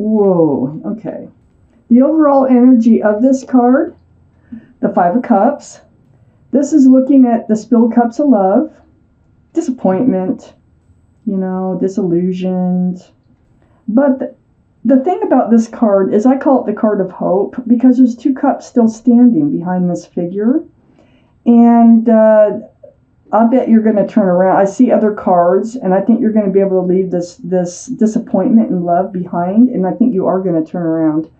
Whoa, okay. The overall energy of this card, the Five of Cups. This is looking at the spilled cups of love, disappointment, disillusioned. But the thing about this card is I call it the card of hope because there's two cups still standing behind this figure. And I bet you're going to turn around. I see other cards, and I think you're going to be able to leave this disappointment and love behind. And I think you are going to turn around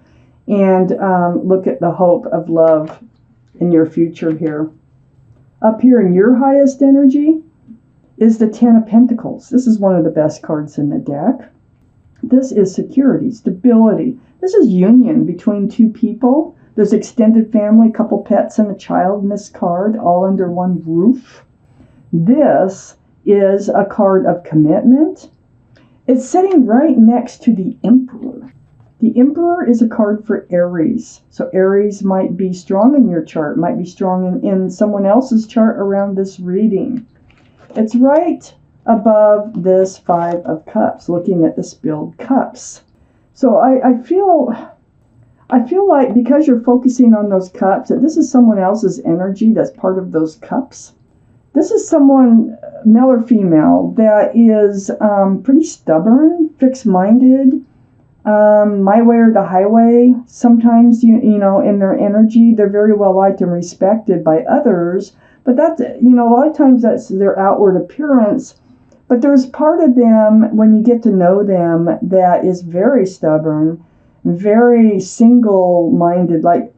and look at the hope of love in your future here. Up here in your highest energy is the Ten of Pentacles. This is one of the best cards in the deck. This is security, stability. This is union between two people. There's extended family, couple pets, and a child in this card, all under one roof. This is a card of commitment. It's sitting right next to the Emperor. The Emperor is a card for Aries. So Aries might be strong in your chart, might be strong in someone else's chart around this reading. It's right above this Five of Cups, looking at the spilled cups. So I feel like because you're focusing on those cups, that this is someone else's energy that's part of those cups. This is someone, male or female, that is pretty stubborn, fixed-minded, my way or the highway. Sometimes, in their energy, they're very well liked and respected by others. But that's, a lot of times that's their outward appearance. But there's part of them, when you get to know them, that is very stubborn, very single-minded, like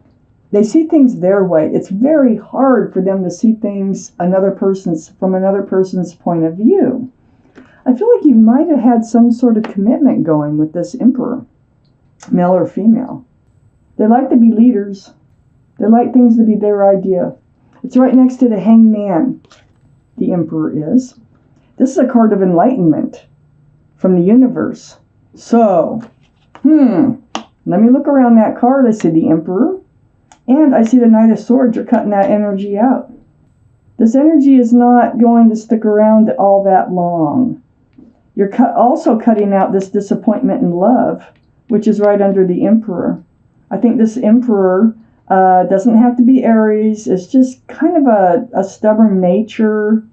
they see things their way. It's very hard for them to see things from another person's point of view. I feel like you might have had some sort of commitment going with this Emperor, male or female. They like to be leaders. They like things to be their idea. It's right next to the Hanged Man, the Emperor is. This is a card of enlightenment from the universe. So, let me look around that card. I see the Emperor, and I see the Knight of Swords. You're cutting that energy out. This energy is not going to stick around all that long. You're also cutting out this disappointment in love, which is right under the Emperor. I think this Emperor doesn't have to be Aries. It's just kind of a stubborn nature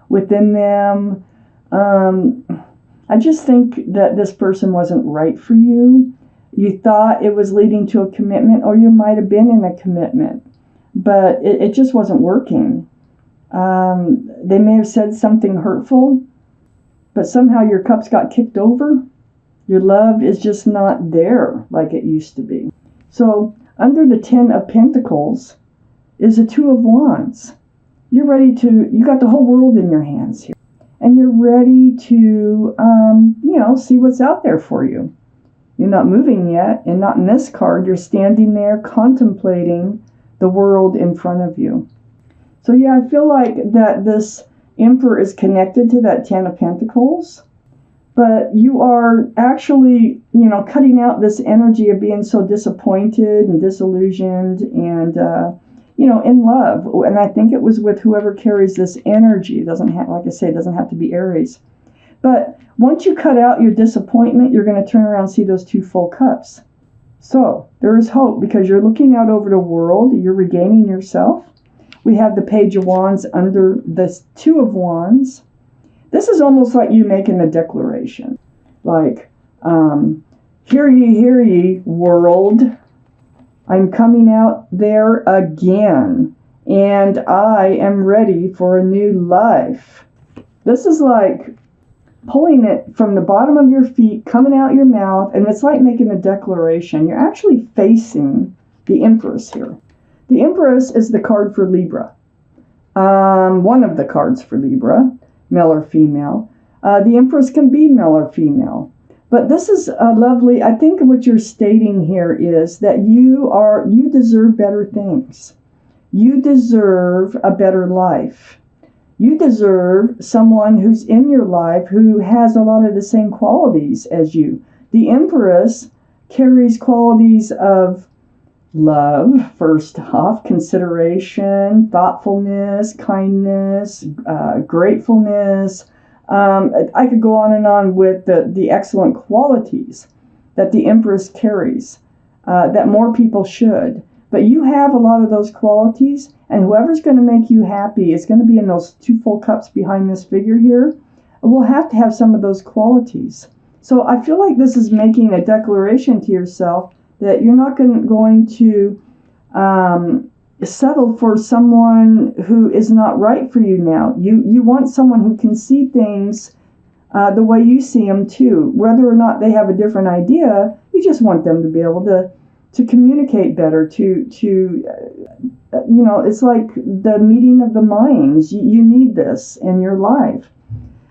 within them. I just think that this person wasn't right for you. You thought it was leading to a commitment, or you might have been in a commitment, but it just wasn't working. They may have said something hurtful, but somehow your cups got kicked over. Your love is just not there like it used to be. So under the Ten of Pentacles is a Two of Wands. You got the whole world in your hands here. And you're ready to, see what's out there for you. You're not moving yet, and not in this card. You're standing there contemplating the world in front of you. So yeah, I feel like that this Emperor is connected to that Ten of Pentacles, but you are actually, cutting out this energy of being so disappointed and disillusioned and, in love. And I think it was with whoever carries this energy. It doesn't have, like I say, it doesn't have to be Aries. But once you cut out your disappointment, you're going to turn around and see those two full cups. So there is hope because you're looking out over the world. You're regaining yourself. We have the Page of Wands under this Two of Wands. This is almost like you making a declaration. Like, hear ye, world. I'm coming out there again, and I am ready for a new life. This is like pulling it from the bottom of your feet, coming out your mouth, and it's like making a declaration. You're actually facing the Empress here. The Empress is the card for Libra. One of the cards for Libra, male or female. The Empress can be male or female. But this is lovely. I think what you're stating here is that you deserve better things. You deserve a better life. You deserve someone who's in your life who has a lot of the same qualities as you. The Empress carries qualities of love, first off, consideration, thoughtfulness, kindness, gratefulness. I could go on and on with the excellent qualities that the Empress carries, that more people should. But you have a lot of those qualities, and whoever's going to make you happy is going to be in those 2 full cups behind this figure here. Will have to have some of those qualities. So I feel like this is making a declaration to yourself that you're not going to settle for someone who is not right for you now. You want someone who can see things the way you see them too. Whether or not they have a different idea, you just want them to be able to communicate better, it's like the meeting of the minds. You need this in your life.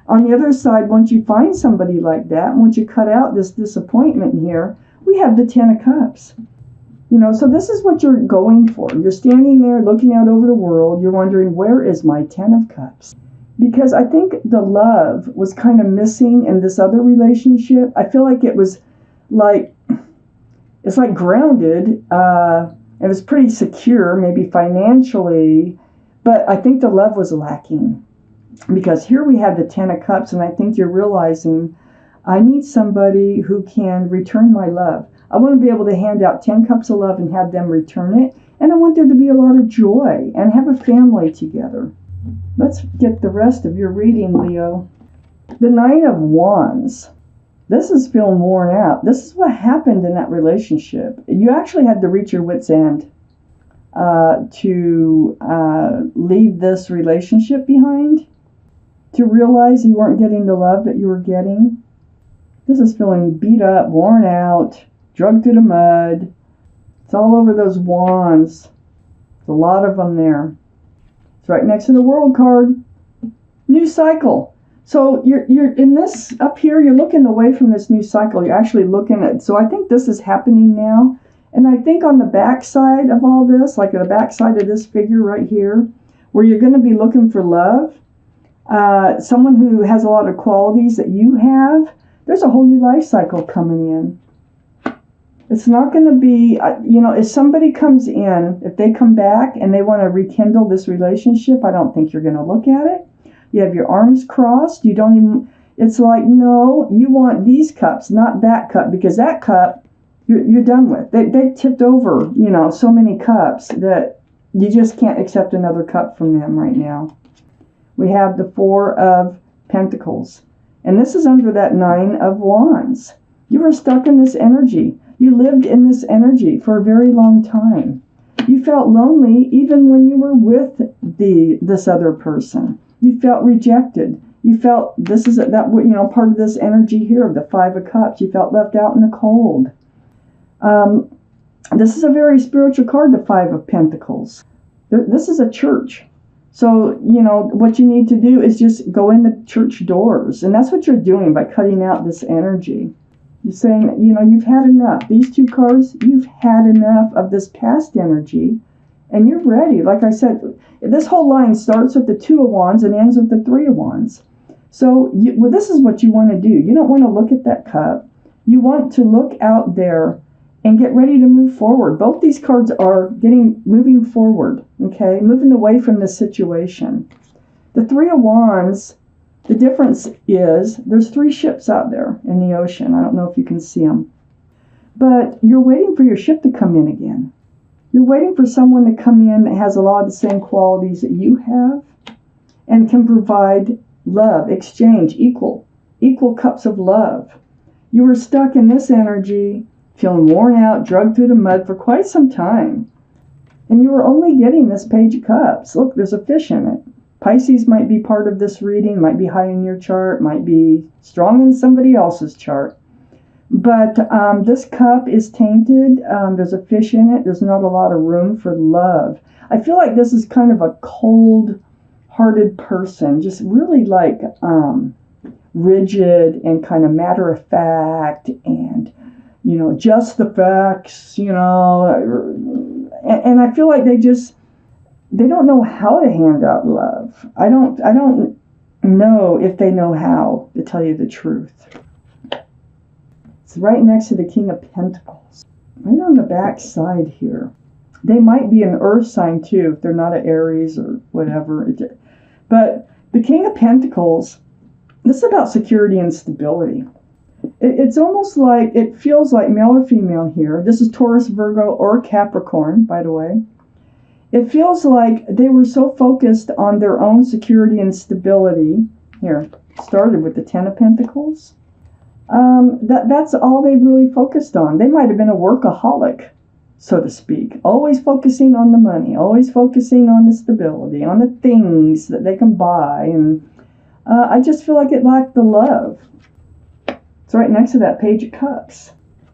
On the other side, once you find somebody like that, once you cut out this disappointment here, we have the 10 of Cups. So this is what you're going for. You're standing there looking out over the world. You're wondering, where is my 10 of Cups? Because I think the love was kind of missing in this other relationship. I feel like it was like, it's like grounded. It was pretty secure, maybe financially, but I think the love was lacking. Because here we have the 10 of Cups, and I think you're realizing, I need somebody who can return my love. I want to be able to hand out 10 cups of love and have them return it. And I want there to be a lot of joy and have a family together. Let's get the rest of your reading, Leo. The 9 of Wands. This is feeling worn out. This is what happened in that relationship. You actually had to reach your wit's end to leave this relationship behind, to realize you weren't getting the love that you were getting. This is feeling beat up, worn out, drugged through the mud. It's all over those wands. There's a lot of them there. It's right next to the World card. New cycle. So you're in this up here, you're looking away from this new cycle. You're actually looking at, so I think this is happening now. And I think on the back side of all this, like the back side of this figure right here, where you're going to be looking for love, someone who has a lot of qualities that you have, there's a whole new life cycle coming in. It's not going to be, if somebody comes in, if they come back and they want to rekindle this relationship, I don't think you're going to look at it. You have your arms crossed. You don't even, it's like, no, you want these cups, not that cup, because that cup you're done with. They tipped over, so many cups that you just can't accept another cup from them right now. We have the 4 of Pentacles. And this is under that 9 of Wands. You were stuck in this energy. You lived in this energy for a very long time. You felt lonely even when you were with this other person. You felt rejected. You felt part of this energy here of the 5 of Cups. You felt left out in the cold. This is a very spiritual card, the 5 of Pentacles. This is a church. So, what you need to do is just go in the church doors. And that's what you're doing by cutting out this energy. You're saying, you've had enough. These 2 cards, you've had enough of this past energy. And you're ready. Like I said, this whole line starts with the 2 of Wands and ends with the 3 of Wands. So this is what you want to do. You don't want to look at that cup. You want to look out there and get ready to move forward. Both these cards are moving forward, okay? Moving away from this situation. The 3 of Wands, the difference is there's 3 ships out there in the ocean. I don't know if you can see them. But you're waiting for your ship to come in again. You're waiting for someone to come in that has a lot of the same qualities that you have and can provide love, exchange, equal cups of love. You were stuck in this energy, feeling worn out, drugged through the mud for quite some time. And you were only getting this Page of Cups. Look, there's a fish in it. Pisces might be part of this reading, might be high in your chart, might be strong in somebody else's chart. But this cup is tainted. There's a fish in it. There's not a lot of room for love. I feel like this is kind of a cold-hearted person, just really like rigid and kind of matter-of-fact and, just the facts, and I feel like they don't know how to hand out love. I don't know if they know how, to tell you the truth. It's right next to the King of Pentacles. Right on the back side here. They might be an earth sign too, if they're not an Aries or whatever. But the King of Pentacles, this is about security and stability. It's almost like, it feels like male or female here. This is Taurus, Virgo, or Capricorn, by the way. It feels like they were so focused on their own security and stability. Here, started with the Ten of Pentacles. That's all they really focused on. They might have been a workaholic, so to speak. Always focusing on the money, always focusing on the stability, on the things that they can buy. And I just feel like it lacked the love. It's right next to that Page of Cups.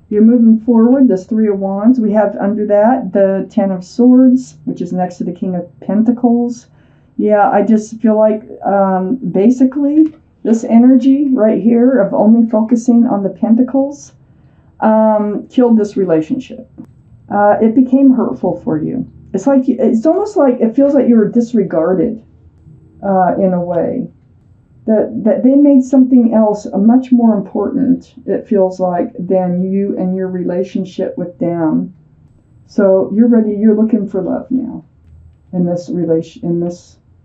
You're moving forward, this Three of Wands. We have under that the Ten of Swords, which is next to the King of Pentacles. Yeah, I just feel like basically this energy right here of only focusing on the Pentacles killed this relationship. It became hurtful for you. It's almost like it feels like you were disregarded in a way. That they made something else much more important, it feels like, than you and your relationship with them. So you're looking for love now in this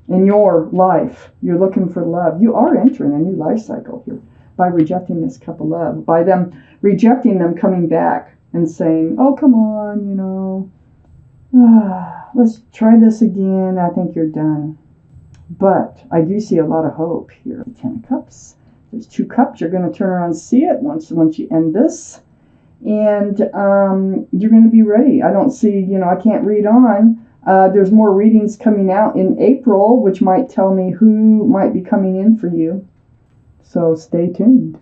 in your life. You're looking for love. You are entering a new life cycle here by rejecting this cup of love, by them rejecting them, coming back and saying, oh, come on, let's try this again. I think you're done. But I do see a lot of hope here. The Ten of Cups. There's 2 cups. You're going to turn around and see it once you end this. And you're going to be ready. I don't see, I can't read on. There's more readings coming out in April, which might tell me who might be coming in for you. So stay tuned.